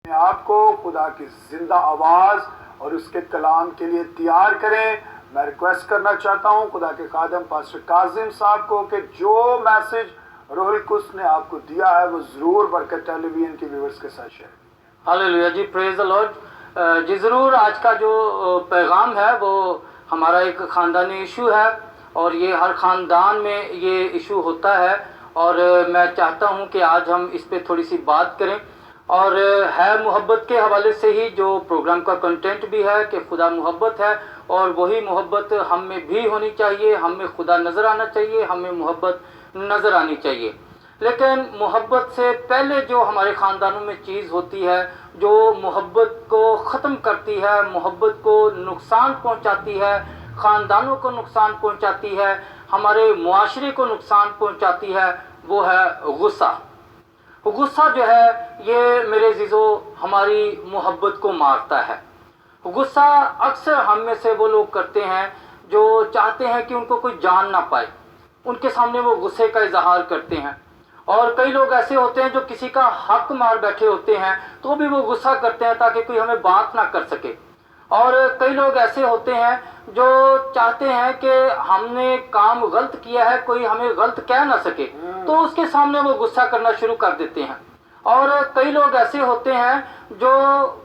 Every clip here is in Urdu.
آپ کو خدا کی زندہ آواز اور اس کے کلام کے لیے تیار کریں. میں ریکویسٹ کرنا چاہتا ہوں خدا کے خادم پاسٹر کاظم صاحب کو کہ جو میسج روح القدس نے آپ کو دیا ہے وہ ضرور برکت ٹیلی ویژن کے ویورز کے ساتھ شیئر کریں. ہاللیلویا جی، پریز دی لارڈ. جی ضرور، آج کا جو پیغام ہے وہ ہمارا ایک خاندانی ایشو ہے، اور یہ ہر خاندان میں یہ ایشو ہوتا ہے، اور میں چاہتا ہوں کہ آج ہم اس پہ تھوڑی سی بات کریں. اور ہے محبت کے حوالے سے ہی جو پروگرام کا کنٹینٹ بھی ہے کہ خدا محبت ہے، اور وہی محبت ہم میں بھی ہونی چاہیے. ہم میں خدا نظر آنا چاہیے، ہم میں محبت نظر آنی چاہیے. لیکن محبت سے پہلے جو ہمارے خاندانوں میں چیز ہوتی ہے جو محبت کو ختم کرتی ہے، محبت کو نقصان پہنچاتی ہے، خاندانوں کو نقصان پہنچاتی ہے، ہمارے معاشرے کو نقصان پہنچاتی ہے، وہ ہے غصہ. غصہ جو ہے یہ میرے عزیزو ہماری محبت کو مارتا ہے. غصہ اکثر ہم میں سے وہ لوگ کرتے ہیں جو چاہتے ہیں کہ ان کو کوئی جان نہ پائے، ان کے سامنے وہ غصے کا اظہار کرتے ہیں. اور کئی لوگ ایسے ہوتے ہیں جو کسی کا حق مار بیٹھے ہوتے ہیں تو بھی وہ غصہ کرتے ہیں تاکہ کوئی ہمیں بات نہ کر سکے. اور کئی لوگ ایسے ہوتے ہیں جو چاہتے ہیں کہ ہم نے کام غلط کیا ہے، کوئی ہمیں غلط کہہ نہ سکے، تو اس کے سامنے وہ غصہ کرنا شروع کر دیتے ہیں. اور کئی لوگ ایسے ہوتے ہیں جو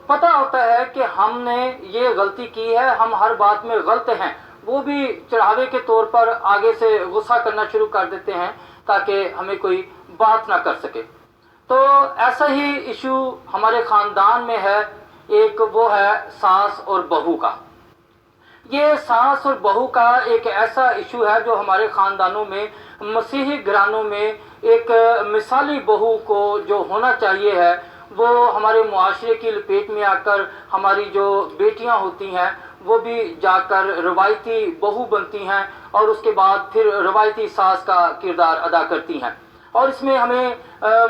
پتہ ہوتا ہے کہ ہم نے یہ غلطی کی ہے، ہم ہر بات میں غلط ہیں، وہ بھی چڑھاوے کے طور پر آگے سے غصہ کرنا شروع کر دیتے ہیں تاکہ ہمیں کوئی بات نہ کر سکے. تو ایسا ہی ایشو ہمارے خاندان میں ہے. ایک وہ ہے ساس اور بہو کا. یہ ساس اور بہو کا ایک ایسا ایشو ہے جو ہمارے خاندانوں میں، مسیحی گھرانوں میں ایک مثالی بہو کو جو ہونا چاہیے ہے وہ ہمارے معاشرے کی لپیٹ میں آ کر ہماری جو بیٹیاں ہوتی ہیں وہ بھی جا کر روایتی بہو بنتی ہیں، اور اس کے بعد پھر روایتی ساس کا کردار ادا کرتی ہیں. اور اس میں ہمیں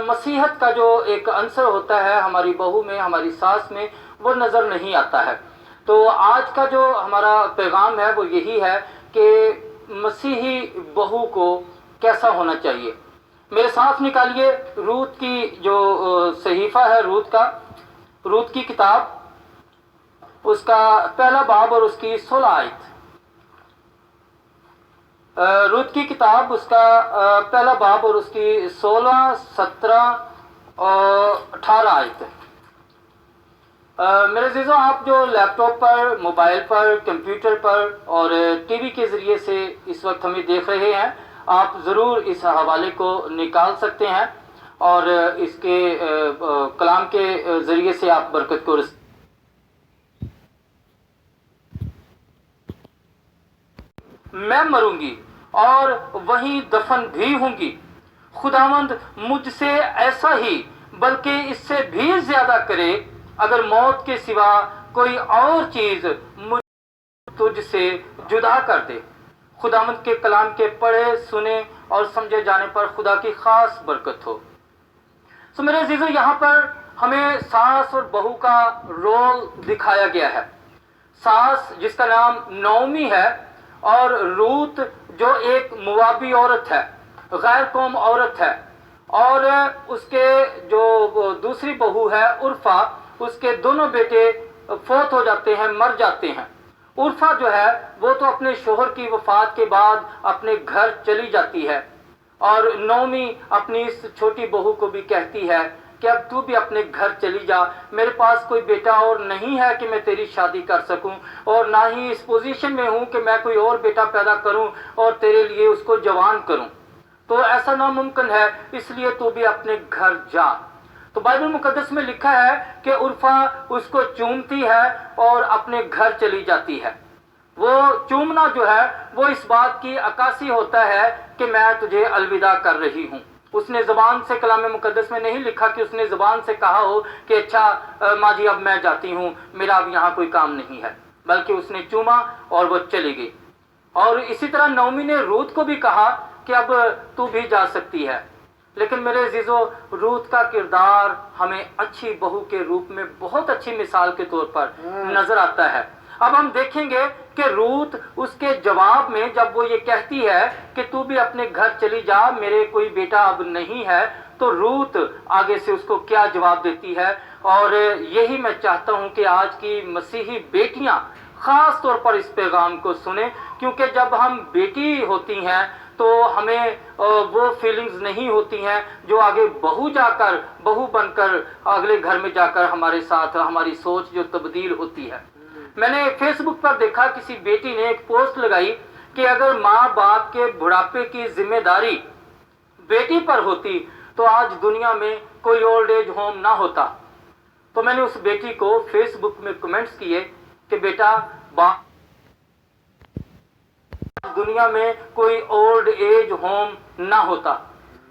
مسیحت کا جو ایک عنصر ہوتا ہے ہماری بہو میں، ہماری ساس میں، وہ نظر نہیں آتا ہے. تو آج کا جو ہمارا پیغام ہے وہ یہی ہے کہ مسیحی بہو کو کیسا ہونا چاہیے. میرے ساتھ نکالیے روت کی جو صحیفہ ہے، روت کی کتاب، اس کا پہلا باب اور اس کی 16 آیت. روت کی کتاب، اس کا پہلا باب اور اس کی 16، 17 اور 18 آیت. میرے عزیزوں، آپ جو لیپ ٹاپ پر، موبائل پر، کمپیوٹر پر اور ٹی وی کے ذریعے سے اس وقت ہمیں دیکھ رہے ہیں، آپ ضرور اس حوالے کو نکال سکتے ہیں اور اس کے کلام کے ذریعے سے آپ برکت کو میں مروں گی اور وہیں دفن بھی ہوں گی. خداوند مجھ سے ایسا ہی بلکہ اس سے بھی زیادہ کرے اگر موت کے سوا کوئی اور چیز مجھ تجھ سے جدا کر دے. خداوند کے کلام کے پڑھے، سنے اور سمجھے جانے پر خدا کی خاص برکت ہو. تو میرے عزیزو، یہاں پر ہمیں ساس اور بہو کا رول دکھایا گیا ہے. ساس جس کا نام نعومی ہے، اور روت جو ایک موابی عورت ہے، غیر قوم عورت ہے، اور اس کے جو دوسری بہو ہے عرفہ، اس کے دونوں بیٹے فوت ہو جاتے ہیں، مر جاتے ہیں. عرفہ جو ہے وہ تو اپنے شوہر کی وفات کے بعد اپنے گھر چلی جاتی ہے، اور نعومی اپنی اس چھوٹی بہو کو بھی کہتی ہے کہ اب تو بھی اپنے گھر چلی جا، میرے پاس کوئی بیٹا اور نہیں ہے کہ میں تیری شادی کر سکوں، اور نہ ہی اس پوزیشن میں ہوں کہ میں کوئی اور بیٹا پیدا کروں اور تیرے لیے اس کو جوان کروں. تو ایسا ناممکن ہے، اس لیے تو بھی اپنے گھر جا. تو بائبل مقدس میں لکھا ہے کہ عرفہ اس کو چومتی ہے اور اپنے گھر چلی جاتی ہے. وہ چومنا جو ہے وہ اس بات کی عکاسی ہوتا ہے کہ میں تجھے الوداع کر رہی ہوں. اس نے زبان سے، کلام مقدس میں نہیں لکھا کہ اس نے زبان سے کہا ہو کہ اچھا ماں جی اب میں جاتی ہوں، میرا اب یہاں کوئی کام نہیں ہے، بلکہ اس نے چوما اور وہ چلی گئی. اور اسی طرح نعومی نے روت کو بھی کہا کہ اب تو بھی جا سکتی ہے. لیکن میرے عزیزو، روت کا کردار ہمیں اچھی بہو کے روپ میں بہت اچھی مثال کے طور پر نظر آتا ہے. اب ہم دیکھیں گے کہ روت اس کے جواب میں جب وہ یہ کہتی ہے کہ تو بھی اپنے گھر چلی جا، میرے کوئی بیٹا اب نہیں ہے، تو روت آگے سے اس کو کیا جواب دیتی ہے. اور یہی میں چاہتا ہوں کہ آج کی مسیحی بیٹیاں خاص طور پر اس پیغام کو سنیں، کیونکہ جب ہم بیٹی ہوتی ہیں تو ہمیں وہ فیلنگز نہیں ہوتی ہیں جو آگے بہو بن کر اگلے گھر میں جا کر ہمارے ساتھ ہماری سوچ جو تبدیل ہوتی ہے۔ میں نے فیس بک پر دیکھا کسی بیٹی نے ایک پوسٹ لگائی کہ اگر ماں باپ کے بڑھاپے کی ذمہ داری بیٹی پر ہوتی تو آج دنیا میں کوئی اولڈ ایج ہوم نہ ہوتا۔ تو میں نے اس بیٹی کو فیس بک میں کمنٹس کیے کہ بیٹا دنیا میں کوئی اولڈ ایج ہوم نہ ہوتا۔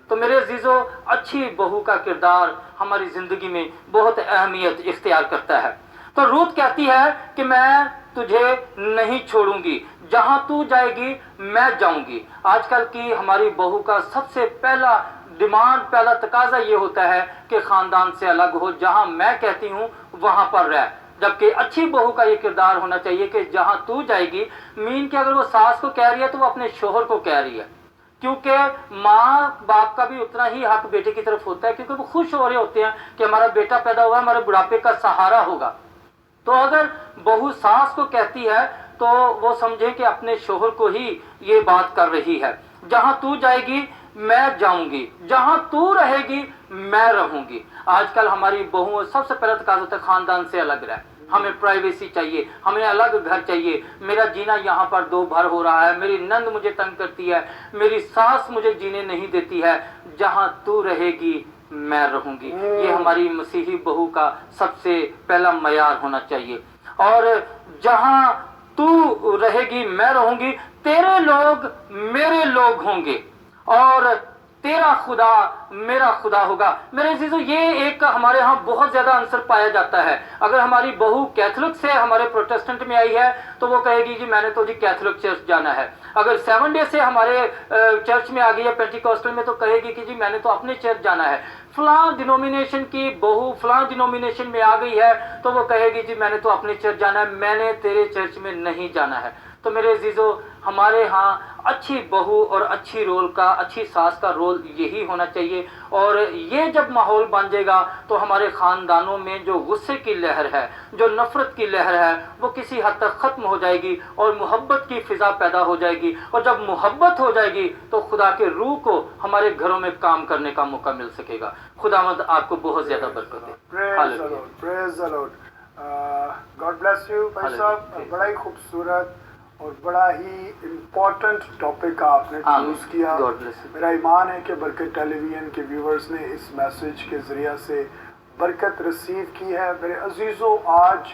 تو میرے عزیزو، اچھی بہو کا کردار ہماری زندگی میں بہت اہمیت اختیار کرتا ہے۔ تو روت کہتی ہے کہ میں تجھے نہیں چھوڑوں گی، جہاں تو جائے گی میں جاؤں گی۔ آج کل کی ہماری بہو کا سب سے پہلا پہلا تقاضا یہ ہوتا ہے کہ خاندان سے الگ ہو، جہاں میں کہتی ہوں وہاں پر رہ۔ جبکہ اچھی بہو کا یہ کردار ہونا چاہیے کہ جہاں تو جائے گی، مین کہ اگر وہ ساس کو کہہ رہی ہے تو وہ اپنے شوہر کو کہہ رہی ہے، کیونکہ ماں باپ کا بھی اتنا ہی حق بیٹے کی طرف ہوتا ہے، کیونکہ وہ خوش ہو رہے ہوتے ہیں کہ ہمارا بیٹا پیدا ہوا ہے، ہمارے بڑھاپے کا سہارا ہوگا۔ تو اگر بہو ساس کو کہتی ہے تو وہ سمجھیں کہ اپنے شوہر کو ہی یہ بات کر رہی ہے، جہاں تو جائے گی میں جاؤں گی، جہاں تو رہے گی میں رہوں گی۔ آج کل ہماری بہوؤں سب سے پہلا تقاضا ہوتا ہے خاندان سے الگ رہ، ہمیں پرائیویسی چاہیے، ہمیں الگ گھر چاہیے، میرا جینا یہاں پر دو بھر ہو رہا ہے، میری نند مجھے تنگ کرتی ہے، میری ساس مجھے جینے نہیں دیتی ہے، جہاں تو رہے گی میں رہوں گی۔ یہ ہماری مسیحی بہو کا سب سے پہلا معیار ہونا چاہیے۔ اور جہاں تو رہے گی میں رہوں گی، تیرے لوگ میرے لوگ ہوں گے اور تیرا خدا میرا خدا ہوگا۔ میرے عزیزو، یہ ایک ہمارے ہاں بہت زیادہ عنصر پایا جاتا ہے۔ اگر ہماری بہو کیتھولک سے ہمارے پروٹیسٹنٹ میں آئی ہے تو وہ کہے گی جی میں نے تو جی کیتھولک چرچ جانا ہے۔ اگر 7 ڈے سے ہمارے چرچ میں آ گئی ہے پینٹیکوسٹل میں تو کہے گی کہ جی میں نے تو اپنے چرچ جانا ہے۔ فلاں ڈینومینیشن کی بہو فلاں ڈینومینیشن میں آ گئی ہے تو وہ کہے گی جی میں نے تو اپنے چرچ جانا ہے، میں نے تیرے چرچ میں نہیں جانا ہے۔ تو میرے عزیزو، ہمارے ہاں اچھی بہو اور اچھی ساس کا رول یہی ہونا چاہیے۔ اور یہ جب ماحول بن جائے گا تو ہمارے خاندانوں میں جو غصے کی لہر ہے، جو نفرت کی لہر ہے، وہ کسی حد تک ختم ہو جائے گی اور محبت کی فضا پیدا ہو جائے گی۔ اور جب محبت ہو جائے گی تو خدا کے روح کو ہمارے گھروں میں کام کرنے کا موقع مل سکے گا۔ خداوند آپ کو بہت زیادہ برکت دے۔ پریز دی لارڈ، گاڈ بلیس یو بھائی صاحب۔ بڑا ہی خوبصورت اور بڑا ہی امپورٹنٹ ٹاپک آپ نے چوز کیا۔ میرا ایمان ہے کہ برکت ٹیلی ویژن کے ویورز نے اس میسج کے ذریعہ سے برکت ریسیو کی ہے۔ میرے عزیزوں، آج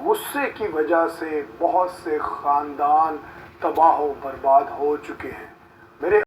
غصے کی وجہ سے بہت سے خاندان تباہ و برباد ہو چکے ہیں۔ میرے